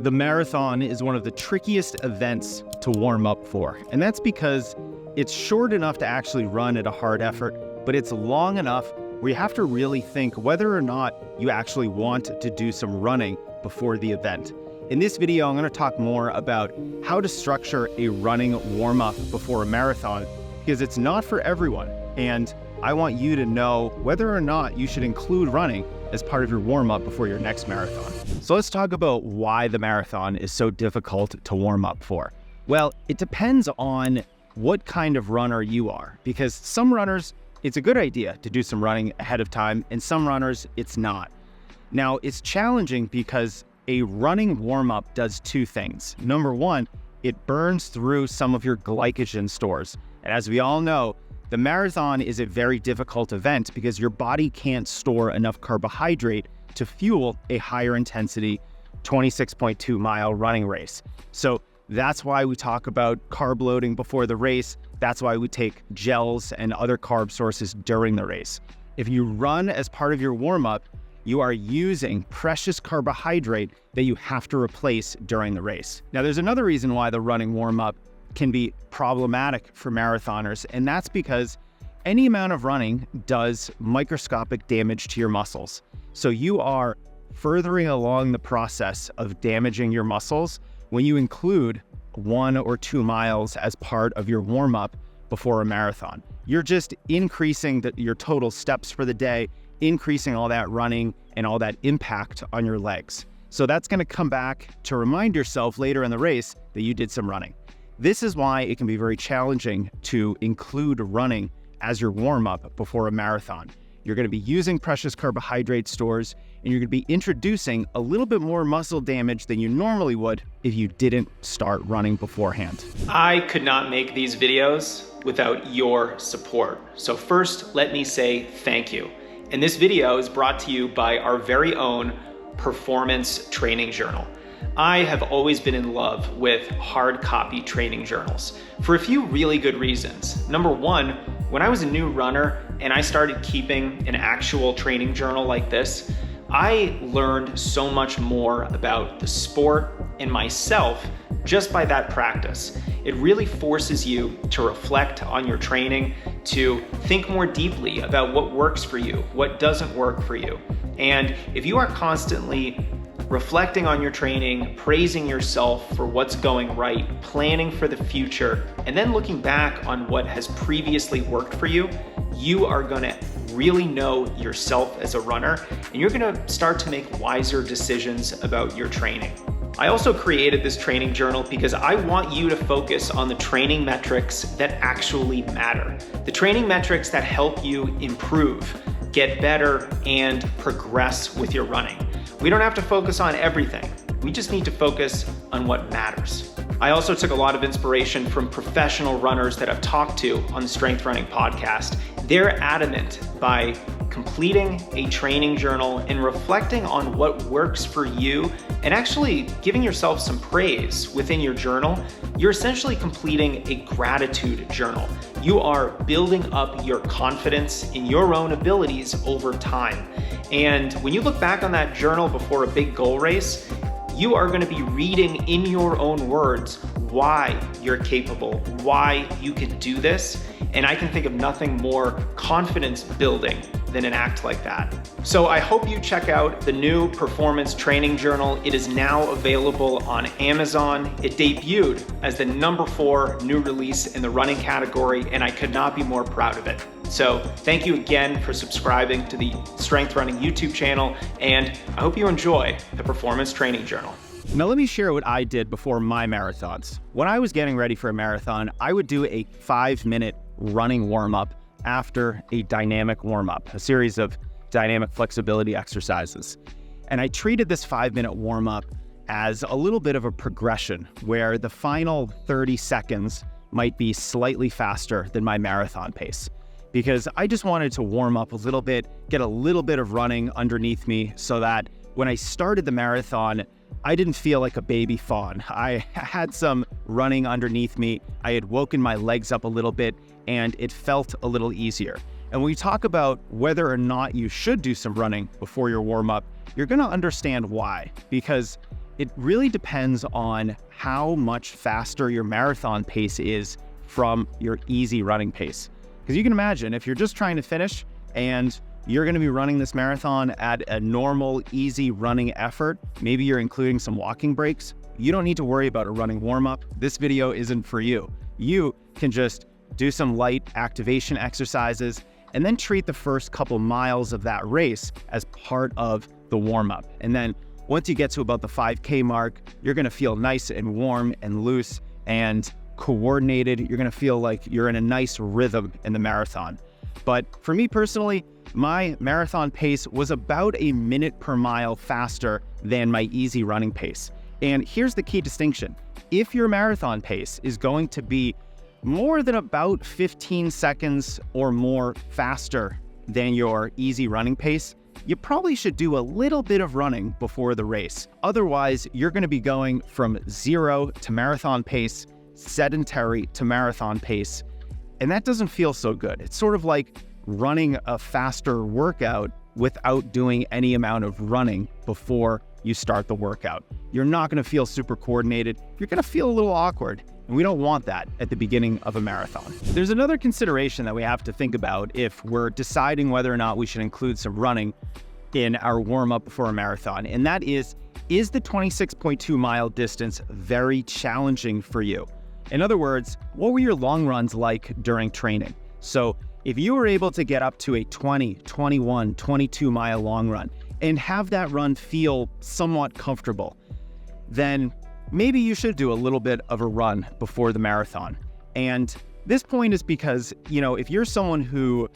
The marathon is one of the trickiest events to warm up for, and that's because it's short enough to actually run at a hard effort, but it's long enough where you have to really think whether or not you actually want to do some running before the event. In this video, I'm going to talk more about how to structure a running warm-up before a marathon, because it's not for everyone, and I want you to know whether or not you should include running as part of your warm-up before your next marathon. So let's talk about why the marathon is so difficult to warm up for. Well, it depends on what kind of runner you are, because some runners, it's a good idea to do some running ahead of time, and some runners, it's not. Now, it's challenging because a running warm-up does two things. Number one, it burns through some of your glycogen stores. And as we all know, the marathon is a very difficult event because your body can't store enough carbohydrate to fuel a higher intensity 26.2 mile running race. So that's why we talk about carb loading before the race. That's why we take gels and other carb sources during the race. If you run as part of your warm-up, you are using precious carbohydrate that you have to replace during the race. Now, there's another reason why the running warm-up can be problematic for marathoners, and that's because any amount of running does microscopic damage to your muscles. So you are furthering along the process of damaging your muscles when you include 1 or 2 miles as part of your warm-up before a marathon. You're just increasing your total steps for the day, increasing all that running and all that impact on your legs. So that's going to come back to remind yourself later in the race that you did some running. This is why it can be very challenging to include running as your warm-up before a marathon. You're going to be using precious carbohydrate stores, and you're going to be introducing a little bit more muscle damage than you normally would if you didn't start running beforehand. I could not make these videos without your support. So first, let me say thank you. And this video is brought to you by our very own Performance Training Journal. I have always been in love with hard copy training journals for a few really good reasons. Number one, when I was a new runner and I started keeping an actual training journal like this, I learned so much more about the sport and myself just by that practice. It really forces you to reflect on your training, to think more deeply about what works for you, what doesn't work for you. And if you are constantly reflecting on your training, praising yourself for what's going right, planning for the future, and then looking back on what has previously worked for you, you are gonna really know yourself as a runner, and you're gonna start to make wiser decisions about your training. I also created this training journal because I want you to focus on the training metrics that actually matter. The training metrics that help you improve, get better, and progress with your running. We don't have to focus on everything. We just need to focus on what matters. I also took a lot of inspiration from professional runners that I've talked to on the Strength Running podcast. They're adamant by completing a training journal and reflecting on what works for you and actually giving yourself some praise within your journal. You're essentially completing a gratitude journal. You are building up your confidence in your own abilities over time. And when you look back on that journal before a big goal race, you are going to be reading in your own words why you're capable, why you can do this. And I can think of nothing more confidence building than an act like that. So I hope you check out the new Performance Training Journal. It is now available on Amazon. It debuted as the #4 new release in the running category, and I could not be more proud of it. So thank you again for subscribing to the Strength Running YouTube channel, and I hope you enjoy the Performance Training Journal. Now let me share what I did before my marathons. When I was getting ready for a marathon, I would do a 5-minute running warm-up after a dynamic warm-up, a series of dynamic flexibility exercises. And I treated this 5-minute warm-up as a little bit of a progression where the final 30 seconds might be slightly faster than my marathon pace, because I just wanted to warm up a little bit, get a little bit of running underneath me so that when I started the marathon, I didn't feel like a baby fawn. I had some running underneath me. I had woken my legs up a little bit and it felt a little easier. And when we talk about whether or not you should do some running before your warm-up, you're gonna understand why. Because it really depends on how much faster your marathon pace is from your easy running pace. Because you can imagine if you're just trying to finish and you're going to be running this marathon at a normal, easy running effort, maybe you're including some walking breaks, you don't need to worry about a running warm-up. This video isn't for you. You can just do some light activation exercises and then treat the first couple miles of that race as part of the warm-up. And then once you get to about the 5K mark, you're gonna feel nice and warm and loose and coordinated. You're gonna feel like you're in a nice rhythm in the marathon. But for me personally, my marathon pace was about a minute per mile faster than my easy running pace. And here's the key distinction. If your marathon pace is going to be more than about 15 seconds or more faster than your easy running pace, you probably should do a little bit of running before the race. Otherwise, you're going to be going from 0 to marathon pace, sedentary to marathon pace, and that doesn't feel so good. It's sort of like running a faster workout without doing any amount of running before you start the workout. You're not going to feel super coordinated. You're going to feel a little awkward. And we don't want that at the beginning of a marathon. There's another consideration that we have to think about if we're deciding whether or not we should include some running in our warm-up before a marathon, and that is the 26.2 mile distance very challenging for you? In other words, what were your long runs like during training? So if you were able to get up to a 20, 21, 22 mile long run and have that run feel somewhat comfortable, then maybe you should do a little bit of a run before the marathon. And this point is because, if you're someone who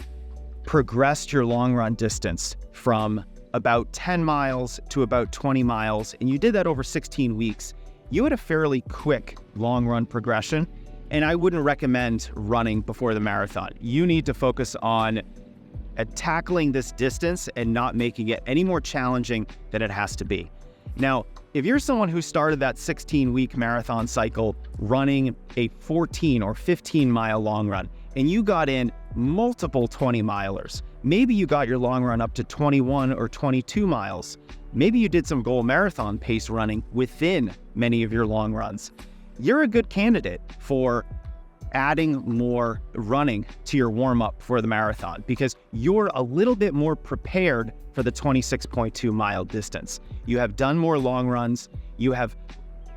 progressed your long run distance from about 10 miles to about 20 miles, and you did that over 16 weeks, you had a fairly quick long run progression. And I wouldn't recommend running before the marathon. You need to focus on tackling this distance and not making it any more challenging than it has to be. Now, if you're someone who started that 16-week marathon cycle running a 14 or 15 mile long run, and you got in multiple 20 milers, maybe you got your long run up to 21 or 22 miles, maybe you did some goal marathon pace running within many of your long runs, you're a good candidate for adding more running to your warm-up for the marathon because you're a little bit more prepared for the 26.2 mile distance. You have done more long runs, you have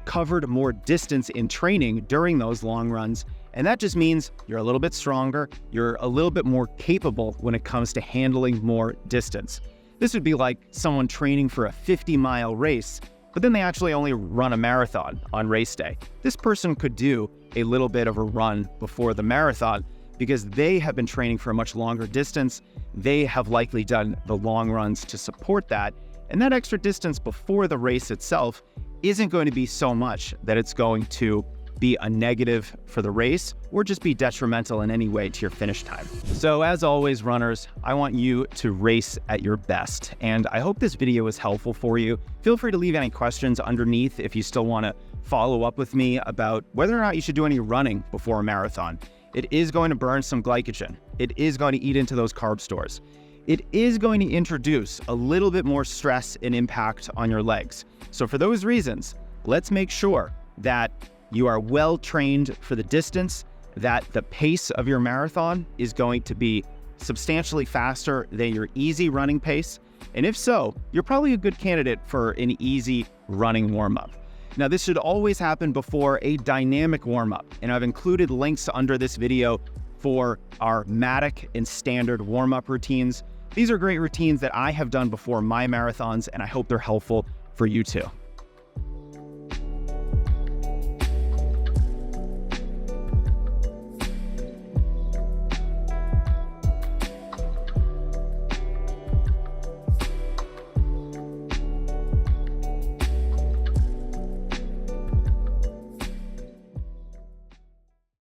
covered more distance in training during those long runs, and that just means you're a little bit stronger, you're a little bit more capable when it comes to handling more distance. This would be like someone training for a 50-mile race, but then they actually only run a marathon on race day. This person could do a little bit of a run before the marathon because they have been training for a much longer distance. They have likely done the long runs to support that. And that extra distance before the race itself isn't going to be so much that it's going to be a negative for the race or just be detrimental in any way to your finish time. So as always, runners, I want you to race at your best. And I hope this video was helpful for you. Feel free to leave any questions underneath if you still want to follow up with me about whether or not you should do any running before a marathon. It is going to burn some glycogen. It is going to eat into those carb stores. It is going to introduce a little bit more stress and impact on your legs. So for those reasons, let's make sure that you are well trained for the distance, that the pace of your marathon is going to be substantially faster than your easy running pace. And if so, you're probably a good candidate for an easy running warm-up. Now, this should always happen before a dynamic warm-up, and I've included links under this video for our Matic and standard warm-up routines. These are great routines that I have done before my marathons, and I hope they're helpful for you too.